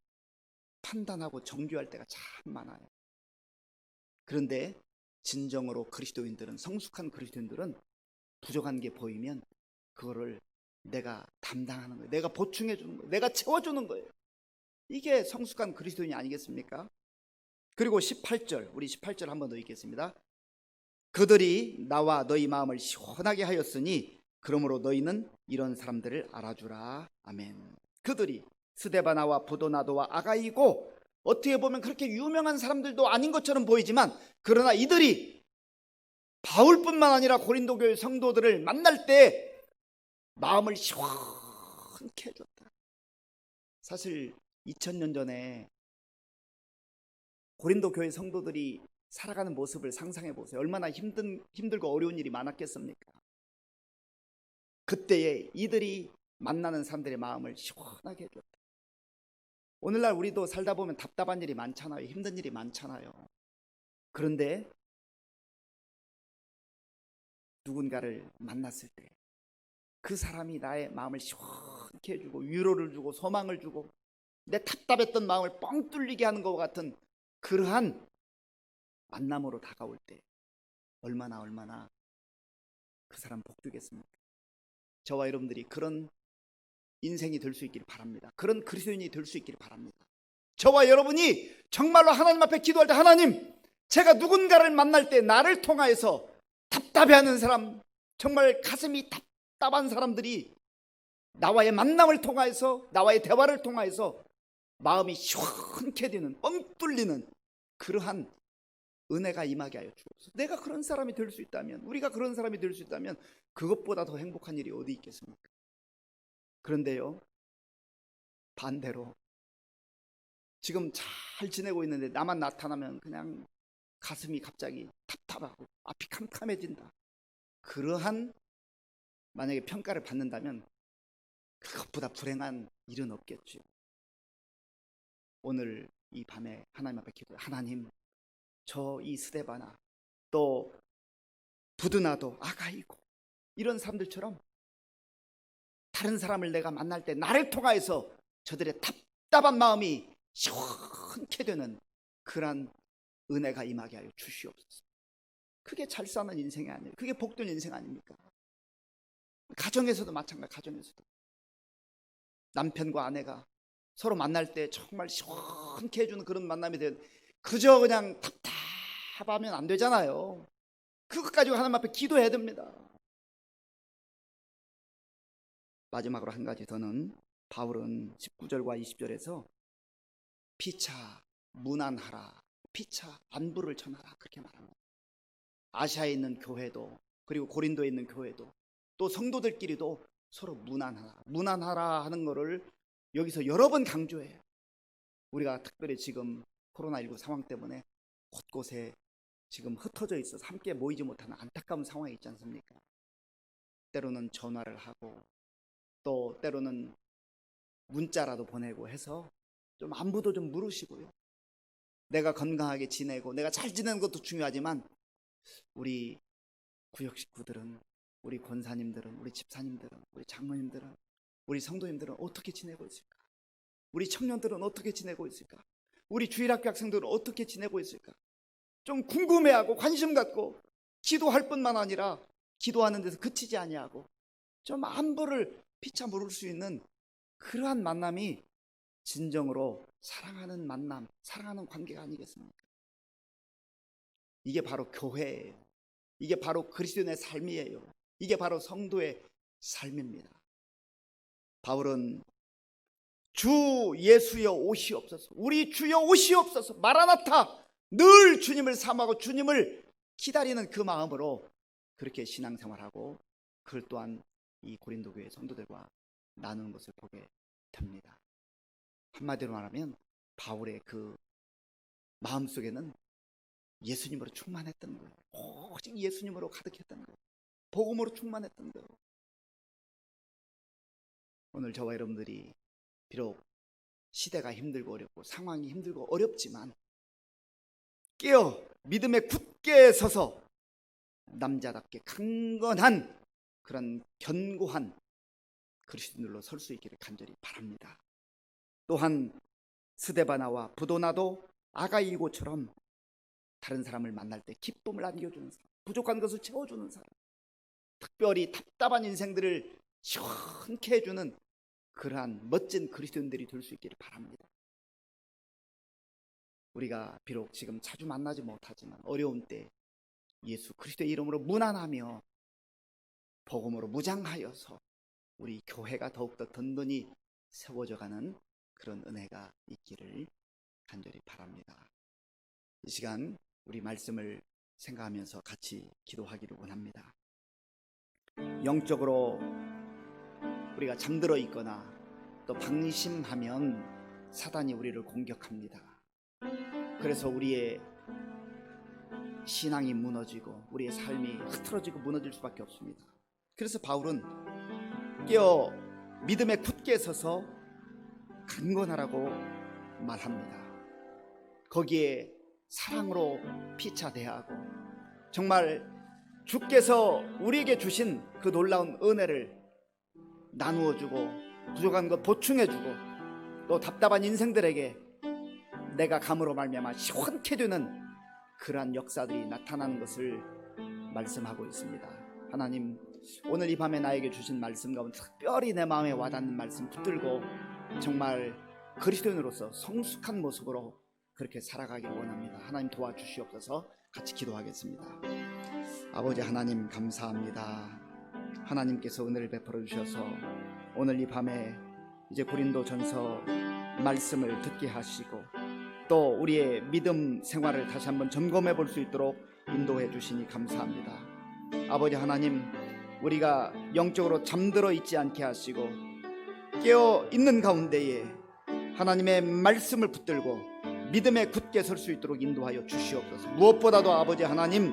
판단하고 정죄할 때가 참 많아요. 그런데 진정으로 그리스도인들은, 성숙한 그리스도인들은 부족한 게 보이면 그거를 내가 담당하는 거예요. 내가 보충해 주는 거예요. 내가 채워주는 거예요. 이게 성숙한 그리스도인이 아니겠습니까? 그리고 18절, 우리 18절 한번 더 읽겠습니다. 그들이 나와 너희 마음을 시원하게 하였으니 그러므로 너희는 이런 사람들을 알아주라. 아멘. 그들이 스데바나와 부도나도와 아가이고, 어떻게 보면 그렇게 유명한 사람들도 아닌 것처럼 보이지만, 그러나 이들이 바울뿐만 아니라 고린도 교회 성도들을 만날 때 마음을 시원케 해줬다. 사실 2000년 전에 고린도 교회 성도들이 살아가는 모습을 상상해 보세요. 얼마나 힘들고 어려운 일이 많았겠습니까? 그때에 이들이 만나는 사람들의 마음을 시원하게 해줬다. 오늘날 우리도 살다 보면 답답한 일이 많잖아요. 힘든 일이 많잖아요. 그런데 누군가를 만났을 때 그 사람이 나의 마음을 시원케 해주고 위로를 주고 소망을 주고 내 답답했던 마음을 뻥 뚫리게 하는 것과 같은 그러한 만남으로 다가올 때 얼마나 그 사람 복 주겠습니까? 저와 여러분들이 그런 인생이 될 수 있기를 바랍니다. 그런 그리스도인이 될 수 있기를 바랍니다. 저와 여러분이 정말로 하나님 앞에 기도할 때, 하나님, 제가 누군가를 만날 때 나를 통하여서 답답해하는 사람, 정말 가슴이 답답한 사람들이 나와의 만남을 통하여서, 나와의 대화를 통하여서 마음이 시원케 되는, 뻥 뚫리는 그러한 은혜가 임하게 하여 주옵소서. 내가 그런 사람이 될 수 있다면, 우리가 그런 사람이 될 수 있다면 그것보다 더 행복한 일이 어디 있겠습니까? 그런데요, 반대로 지금 잘 지내고 있는데 나만 나타나면 그냥 가슴이 갑자기 답답하고 앞이 캄캄해진다. 그러한 만약에 평가를 받는다면 그것보다 불행한 일은 없겠죠. 오늘 이 밤에 하나님 앞에 기도해. 하나님, 저 이 스데바나 또 부드나도 아가이고 이런 사람들처럼 다른 사람을 내가 만날 때 나를 통하여서 저들의 답답한 마음이 시원케 되는 그런 은혜가 임하게 하여 주시옵소서. 그게 잘 사는 인생이 아니에요. 그게 복된 인생 아닙니까? 가정에서도 마찬가지. 가정에서도 남편과 아내가 서로 만날 때 정말 시원케 해주는 그런 만남이 되는, 그저 그냥 답답하면 안 되잖아요. 그것 가지고 하나님 앞에 기도해야 됩니다. 마지막으로 한 가지 더는, 바울은 19절과 20절에서 피차 문안하라, 피차 안부를 전하라 그렇게 말합니다. 아시아에 있는 교회도, 그리고 고린도에 있는 교회도, 또 성도들끼리도 서로 문안하라 하는 거를 여기서 여러 번 강조해요. 우리가 특별히 지금 코로나19 상황 때문에 곳곳에 지금 흩어져 있어서 함께 모이지 못하는 안타까운 상황이 있지 않습니까? 때로는 전화를 하고 또 때로는 문자라도 보내고 해서 좀 안부도 좀 물으시고요. 내가 건강하게 지내고 내가 잘 지내는 것도 중요하지만 우리 구역 식구들은, 우리 권사님들은, 우리 집사님들은, 우리 장로님들은, 우리 성도님들은 어떻게 지내고 있을까? 우리 청년들은 어떻게 지내고 있을까? 우리 주일학교 학생들은 어떻게 지내고 있을까? 좀 궁금해하고 관심 갖고 기도할 뿐만 아니라 기도하는 데서 그치지 아니하고 좀 안부를 피차 물을 수 있는 그러한 만남이 진정으로 사랑하는 만남, 사랑하는 관계가 아니겠습니까? 이게 바로 교회예요. 이게 바로 그리스도인의 삶이에요. 이게 바로 성도의 삶입니다. 바울은 주 예수여 오시옵소서, 우리 주여 오시옵소서, 마라나타, 늘 주님을 사모하고 주님을 기다리는 그 마음으로 그렇게 신앙생활하고 그걸 또한 이 고린도 교회 성도들과 나누는 것을 보게 됩니다. 한마디로 말하면 바울의 그 마음속에는 예수님으로 충만했던 거예요. 오직 예수님으로 가득했던 거예요. 복음으로 충만했던 거예요. 오늘 저와 여러분들이 비록 시대가 힘들고 어렵고 상황이 힘들고 어렵지만 깨어 믿음에 굳게 서서 남자답게 강건한 그런 견고한 그리스도인들로 설 수 있기를 간절히 바랍니다. 또한 스데바나와 부도나도 아가이고처럼 다른 사람을 만날 때 기쁨을 안겨주는 사람, 부족한 것을 채워주는 사람, 특별히 답답한 인생들을 시원케 해주는 그러한 멋진 그리스도인들이 될 수 있기를 바랍니다. 우리가 비록 지금 자주 만나지 못하지만 어려운 때 예수 그리스도의 이름으로 문안하며 복음으로 무장하여서 우리 교회가 더욱더 든든히 세워져가는 그런 은혜가 있기를 간절히 바랍니다. 이 시간 우리 말씀을 생각하면서 같이 기도하기를 원합니다. 영적으로 우리가 잠들어 있거나 또 방심하면 사단이 우리를 공격합니다. 그래서 우리의 신앙이 무너지고 우리의 삶이 흐트러지고 무너질 수밖에 없습니다. 그래서 바울은 깨어 믿음에 굳게 서서 강건하라고 말합니다. 거기에 사랑으로 피차 대하고 정말 주께서 우리에게 주신 그 놀라운 은혜를 나누어주고 부족한 것 보충해주고 또 답답한 인생들에게 내가 감으로 말미암아 시원케 되는 그러한 역사들이 나타나는 것을 말씀하고 있습니다. 하나님, 오늘 이 밤에 나에게 주신 말씀 가운데 특별히 내 마음에 와닿는 말씀 붙들고 정말 그리스도인으로서 성숙한 모습으로 그렇게 살아가기를 원합니다. 하나님 도와주시옵소서. 같이 기도하겠습니다. 아버지 하나님 감사합니다. 하나님께서 은혜를 베풀어 주셔서 오늘 이 밤에 이제 고린도전서 말씀을 듣게 하시고 또 우리의 믿음 생활을 다시 한번 점검해 볼 수 있도록 인도해 주시니 감사합니다. 아버지 하나님, 우리가 영적으로 잠들어 있지 않게 하시고 깨어 있는 가운데에 하나님의 말씀을 붙들고 믿음에 굳게 설 수 있도록 인도하여 주시옵소서. 무엇보다도 아버지 하나님,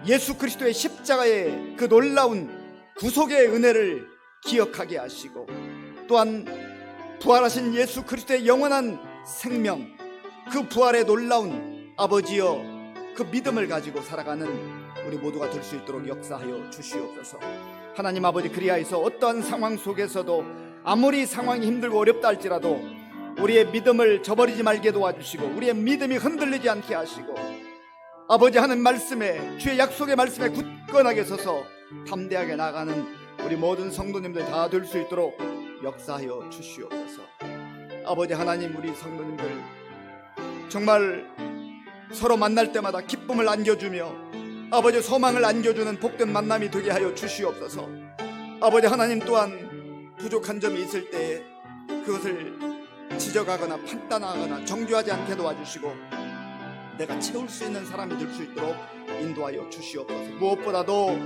예수 그리스도의 십자가의 그 놀라운 구속의 은혜를 기억하게 하시고 또한 부활하신 예수 그리스도의 영원한 생명, 그 부활의 놀라운 아버지여 그 믿음을 가지고 살아가는 우리 모두가 될 수 있도록 역사하여 주시옵소서. 하나님 아버지, 그리하여서 어떠한 상황 속에서도 아무리 상황이 힘들고 어렵다 할지라도 우리의 믿음을 저버리지 말게 도와주시고 우리의 믿음이 흔들리지 않게 하시고 아버지 하는 말씀에, 주의 약속의 말씀에 굳건하게 서서 담대하게 나가는 우리 모든 성도님들 다 될 수 있도록 역사하여 주시옵소서. 아버지 하나님, 우리 성도님들 정말 서로 만날 때마다 기쁨을 안겨주며 아버지 소망을 안겨주는 복된 만남이 되게 하여 주시옵소서. 아버지 하나님 또한 부족한 점이 있을 때에 그것을 지적하거나 판단하거나 정죄하지 않게 도와주시고 내가 채울 수 있는 사람이 될 수 있도록 인도하여 주시옵소서. 무엇보다도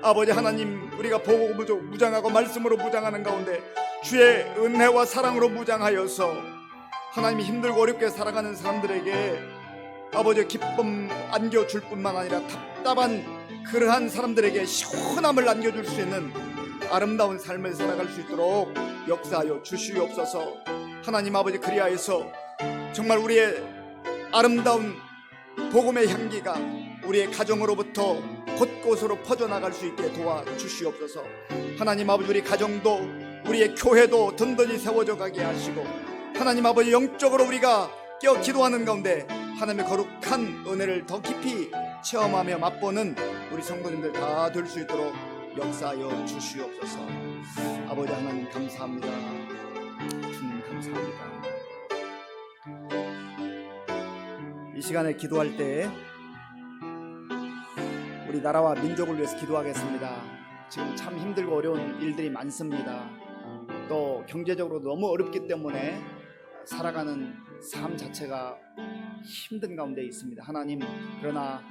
아버지 하나님, 우리가 보고 무장하고 말씀으로 무장하는 가운데 주의 은혜와 사랑으로 무장하여서 하나님이 힘들고 어렵게 살아가는 사람들에게 아버지 기쁨 안겨줄 뿐만 아니라 답답한 그러한 사람들에게 시원함을 안겨줄 수 있는 아름다운 삶을 살아갈 수 있도록 역사하여 주시옵소서. 하나님 아버지, 그리하여서 정말 우리의 아름다운 복음의 향기가 우리의 가정으로부터 곳곳으로 퍼져나갈 수 있게 도와주시옵소서. 하나님 아버지, 우리 가정도 우리의 교회도 든든히 세워져 가게 하시고 하나님 아버지, 영적으로 우리가 깨어 기도하는 가운데 하나님의 거룩한 은혜를 더 깊이 체험하며 맛보는 우리 성도님들 다 될 수 있도록 역사하여 주시옵소서. 아버지 하나님 감사합니다. 주님 감사합니다. 이 시간에 기도할 때 우리 나라와 민족을 위해서 기도하겠습니다. 지금 참 힘들고 어려운 일들이 많습니다. 또 경제적으로 너무 어렵기 때문에 살아가는 삶 자체가 힘든 가운데 있습니다. 하나님, 그러나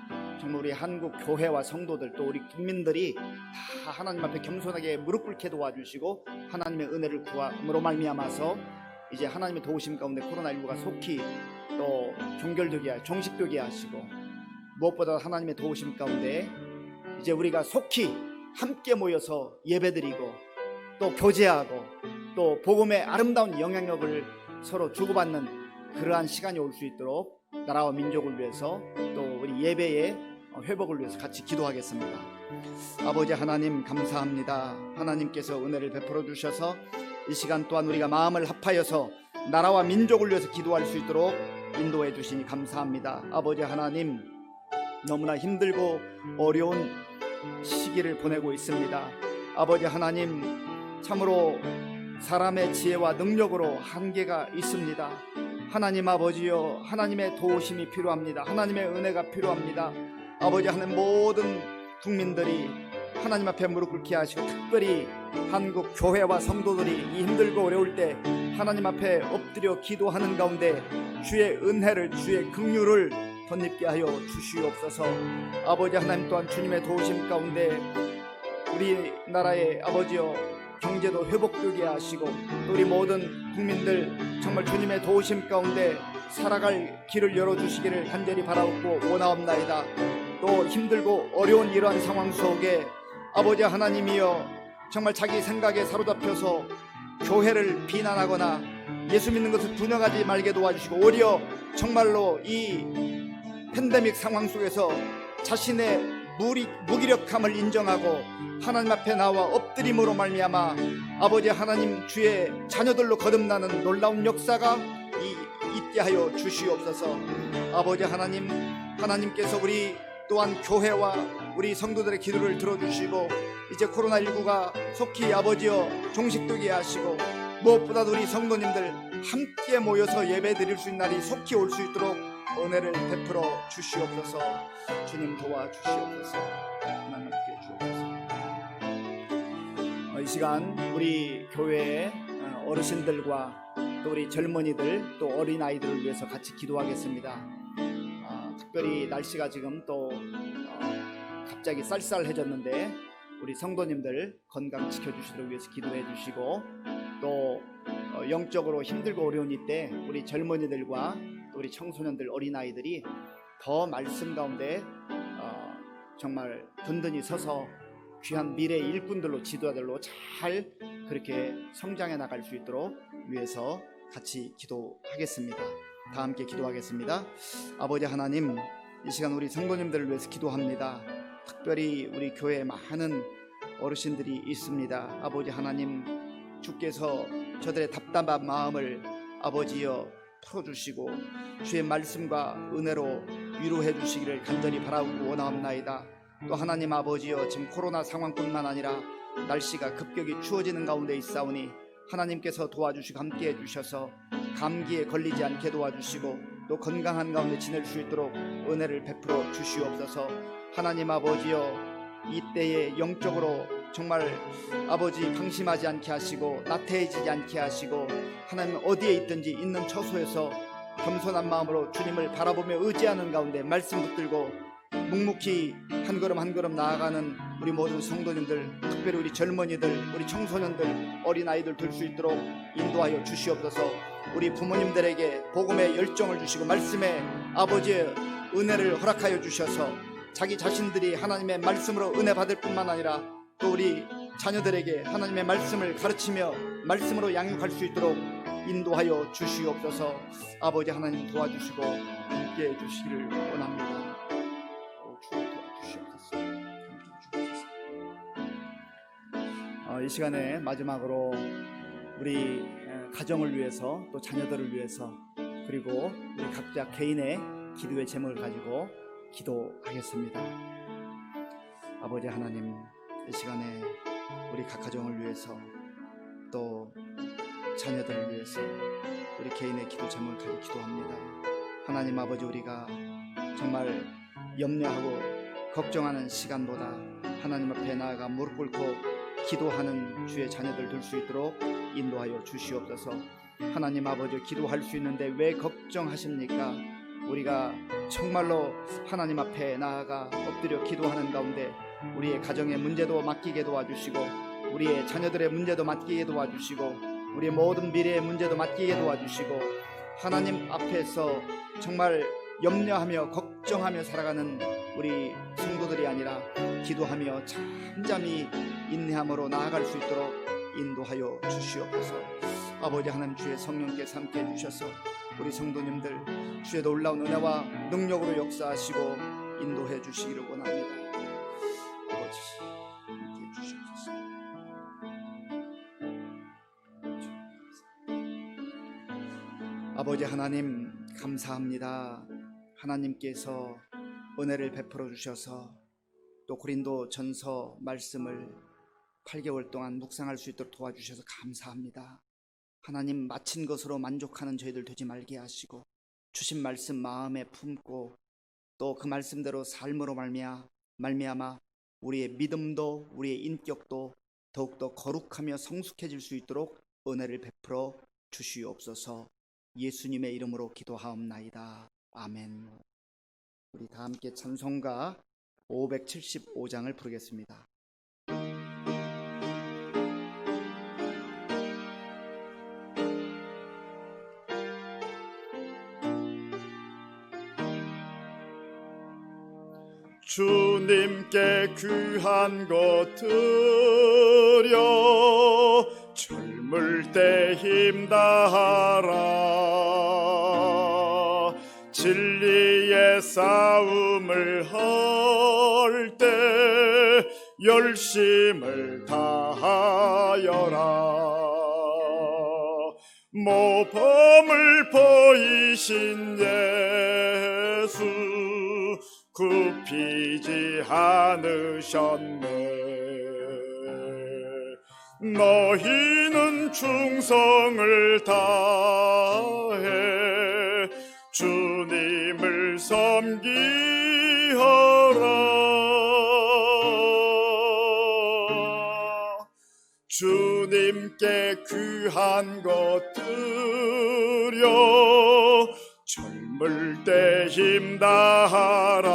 정말 우리 한국 교회와 성도들 또 우리 국민들이 다 하나님 앞에 겸손하게 무릎 꿇게 도와주시고 하나님의 은혜를 구함으로 말미암아서 이제 하나님의 도우심 가운데 코로나19가 속히 또 종결되게 종식되게 하시고 무엇보다 하나님의 도우심 가운데 이제 우리가 속히 함께 모여서 예배드리고 또 교제하고 또 복음의 아름다운 영향력을 서로 주고받는 그러한 시간이 올 수 있도록 나라와 민족을 위해서 또 우리 예배의 회복을 위해서 같이 기도하겠습니다. 아버지 하나님 감사합니다. 하나님께서 은혜를 베풀어 주셔서 이 시간 또한 우리가 마음을 합하여서 나라와 민족을 위해서 기도할 수 있도록 인도해 주시니 감사합니다. 아버지 하나님, 너무나 힘들고 어려운 시기를 보내고 있습니다. 아버지 하나님, 참으로 사람의 지혜와 능력으로 한계가 있습니다. 하나님 아버지여, 하나님의 도우심이 필요합니다. 하나님의 은혜가 필요합니다. 아버지 하나님, 모든 국민들이 하나님 앞에 무릎 꿇게 하시고, 특별히 한국 교회와 성도들이 이 힘들고 어려울 때 하나님 앞에 엎드려 기도하는 가운데 주의 은혜를, 주의 긍휼을 덧입게 하여 주시옵소서. 아버지 하나님 또한 주님의 도우심 가운데 우리나라의 아버지여 경제도 회복되게 하시고, 또 우리 모든 국민들 정말 주님의 도우심 가운데 살아갈 길을 열어주시기를 간절히 바라옵고 원하옵나이다. 또 힘들고 어려운 이러한 상황 속에 아버지 하나님이여 정말 자기 생각에 사로잡혀서 교회를 비난하거나 예수 믿는 것을 분열하지 말게 도와주시고, 오히려 정말로 이 팬데믹 상황 속에서 자신의 무기력함을 인정하고 하나님 앞에 나와 엎드림으로 말미암아 아버지 하나님 주의 자녀들로 거듭나는 놀라운 역사가 있게 하여 주시옵소서. 아버지 하나님, 하나님께서 우리 또한 교회와 우리 성도들의 기도를 들어주시고, 이제 코로나19가 속히 아버지여 종식되게 하시고, 무엇보다도 우리 성도님들 함께 모여서 예배 드릴 수 있는 날이 속히 올 수 있도록 은혜를 베풀어 주시옵소서. 주님 도와주시옵소서. 하나님 함께 주옵소서. 이 시간 우리 교회의 어르신들과 또 우리 젊은이들, 또 어린아이들을 위해서 같이 기도하겠습니다. 특별히 날씨가 지금 또 갑자기 쌀쌀해졌는데 우리 성도님들 건강 지켜주시도록 위해서 기도해 주시고, 또 영적으로 힘들고 어려운 이때 우리 젊은이들과 또 우리 청소년들, 어린아이들이 더 말씀 가운데 정말 든든히 서서 귀한 미래의 일꾼들로, 지도자들로 잘 그렇게 성장해 나갈 수 있도록 위해서 같이 기도하겠습니다. 다 함께 기도하겠습니다. 아버지 하나님, 이 시간 우리 성도님들을 위해서 기도합니다. 특별히 우리 교회에 많은 어르신들이 있습니다. 아버지 하나님, 주께서 저들의 답답한 마음을 아버지여 풀어주시고 주의 말씀과 은혜로 위로해 주시기를 간절히 바라고 원하옵나이다. 또 하나님 아버지여, 지금 코로나 상황뿐만 아니라 날씨가 급격히 추워지는 가운데 있사오니 하나님께서 도와주시고 함께해 주셔서 감기에 걸리지 않게 도와주시고, 또 건강한 가운데 지낼 수 있도록 은혜를 베풀어 주시옵소서. 하나님 아버지여, 이때에 영적으로 정말 아버지 방심하지 않게 하시고 나태해지지 않게 하시고, 하나님 어디에 있든지 있는 처소에서 겸손한 마음으로 주님을 바라보며 의지하는 가운데 말씀 붙들고 묵묵히 한 걸음 한 걸음 나아가는 우리 모든 성도님들, 특별히 우리 젊은이들, 우리 청소년들, 어린아이들 될 수 있도록 인도하여 주시옵소서. 우리 부모님들에게 복음의 열정을 주시고 말씀의 아버지의 은혜를 허락하여 주셔서 자기 자신들이 하나님의 말씀으로 은혜 받을 뿐만 아니라 또 우리 자녀들에게 하나님의 말씀을 가르치며 말씀으로 양육할 수 있도록 인도하여 주시옵소서. 아버지 하나님 도와주시고 함께해 주시기를 원합니다. 이 시간에 마지막으로 우리 가정을 위해서, 또 자녀들을 위해서, 그리고 우리 각자 개인의 기도의 제목을 가지고 기도하겠습니다. 아버지 하나님, 이 시간에 우리 각 가정을 위해서, 또 자녀들을 위해서 우리 개인의 기도 제목을 가지고 기도합니다. 하나님 아버지, 우리가 정말 염려하고 걱정하는 시간보다 하나님 앞에 나아가 무릎 꿇고 기도하는 주의 자녀들 될 수 있도록 인도하여 주시옵소서. 하나님 아버지, 기도할 수 있는데 왜 걱정하십니까? 우리가 정말로 하나님 앞에 나아가 엎드려 기도하는 가운데 우리의 가정의 문제도 맡기게 도와주시고, 우리의 자녀들의 문제도 맡기게 도와주시고, 우리의 모든 미래의 문제도 맡기게 도와주시고, 하나님 앞에서 정말 염려하며 걱정하며 살아가는 우리 성도들이 아니라 기도하며 잠잠히 인내함으로 나아갈 수 있도록 인도하여 주시옵소서. 아버지 하나님, 주의 성령께서 함께 해주셔서 우리 성도님들 주의 놀라운 은혜와 능력으로 역사하시고 인도해 주시기를 원합니다. 아버지 함께 해주시옵소서. 아버지 하나님, 감사합니다. 하나님께서 은혜를 베풀어 주셔서 또 고린도 전서 말씀을 8개월 동안 묵상할 수 있도록 도와주셔서 감사합니다. 하나님, 마친 것으로 만족하는 저희들 되지 말게 하시고 주신 말씀 마음에 품고 또 그 말씀대로 삶으로 말미암아 우리의 믿음도 우리의 인격도 더욱더 거룩하며 성숙해질 수 있도록 은혜를 베풀어 주시옵소서. 예수님의 이름으로 기도하옵나이다. 아멘. 우리 다 함께 찬송가 575장을 부르겠습니다. 주님께 귀한 것 드려 젊을 때 힘다하라. 진리의 싸움을 할 때 열심을 다하여라. 모범을 보이신 예수 굽히지 않으셨네. 너희는 충성을 다해 주님을 섬기어라. 주님께 귀한 것 드려 젊을 때 힘다하라.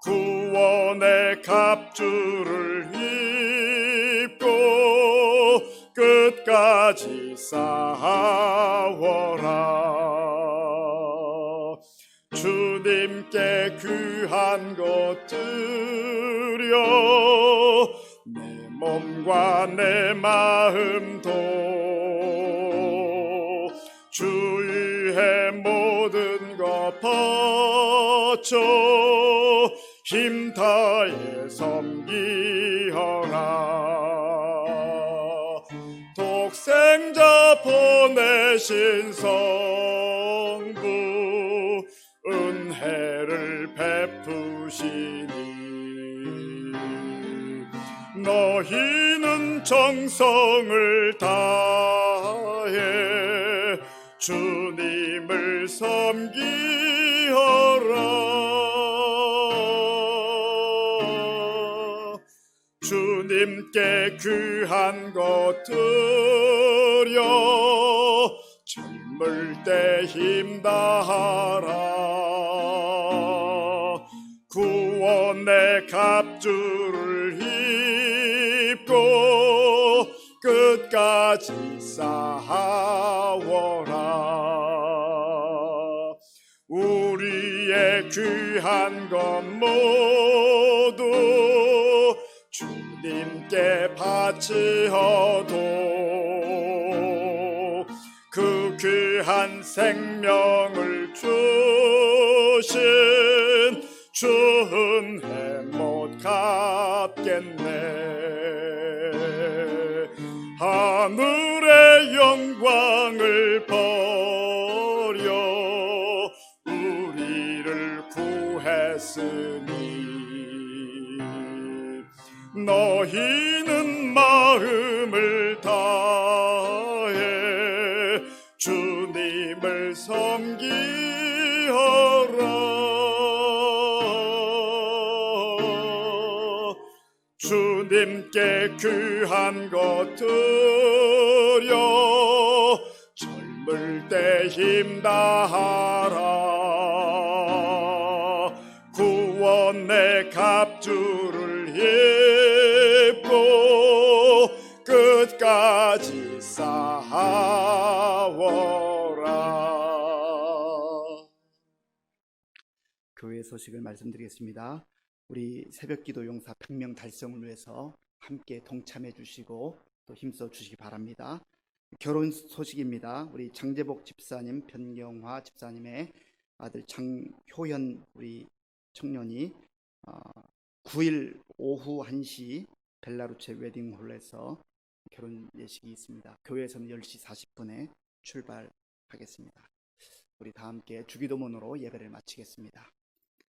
구원의 갑주를 입고 끝까지 싸워라. 주님께 귀한 것 드려 내 몸과 내 마음도 주의 모든 것 바쳐 힘다해 섬기어라. 독생자 보내신 성부 은혜를 베푸시니 너희는 정성을 다해 주님을 섬기어라. 주님께 귀한 것 드려 젊을 때 힘다하라. 구원의 갑주를 입고 끝까지 싸워라. 우리의 귀한 것 모두 주님께 바치어도 그 귀한 생명을 주신 주 은혜 못 갚겠네. 하늘의 영광을 버려 우리를 구했으니 너희는 마음을 다해 주님을 섬기어라. 주님께 귀한 것 드려 젊을 때 힘다하라. 구원의 갑주를 입고 끝까지 싸워라. 교회 소식을 말씀드리겠습니다. 우리 새벽기도 용사 100명 달성을 위해서 함께 동참해 주시고 또 힘써 주시기 바랍니다. 결혼 소식입니다. 우리 장재복 집사님, 변경화 집사님의 아들 장효현 우리 청년이 9일 오후 1시 벨라루체 웨딩홀에서 결혼 예식이 있습니다. 교회에서는 10시 40분에 출발하겠습니다. 우리 다 함께 주기도문으로 예배를 마치겠습니다.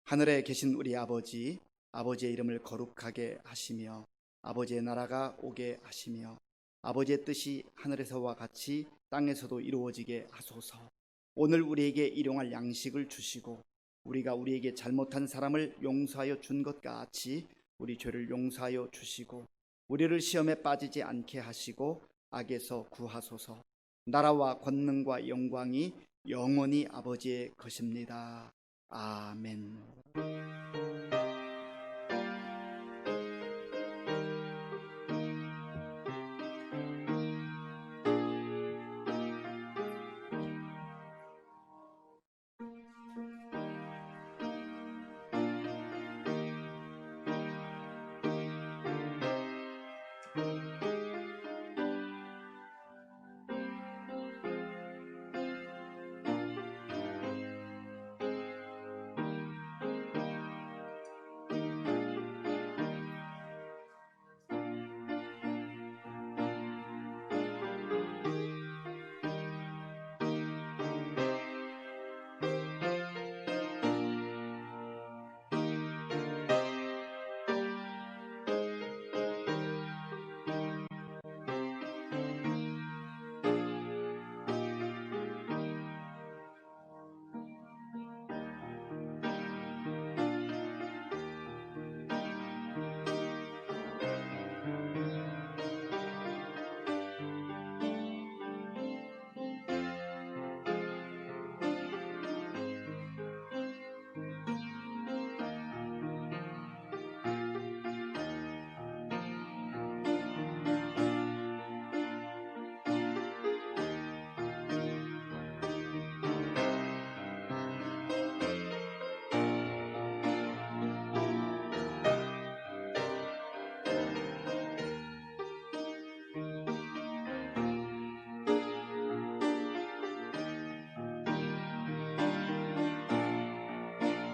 하늘에 계신 우리 아버지, 아버지의 이름을 거룩하게 하시며 아버지의 나라가 오게 하시며 아버지의 뜻이 하늘에서와 같이 땅에서도 이루어지게 하소서. 오늘 우리에게 일용할 양식을 주시고 우리가 우리에게 잘못한 사람을 용서하여 준 것 같이 우리 죄를 용서하여 주시고 우리를 시험에 빠지지 않게 하시고 악에서 구하소서. 나라와 권능과 영광이 영원히 아버지의 것입니다. 아멘.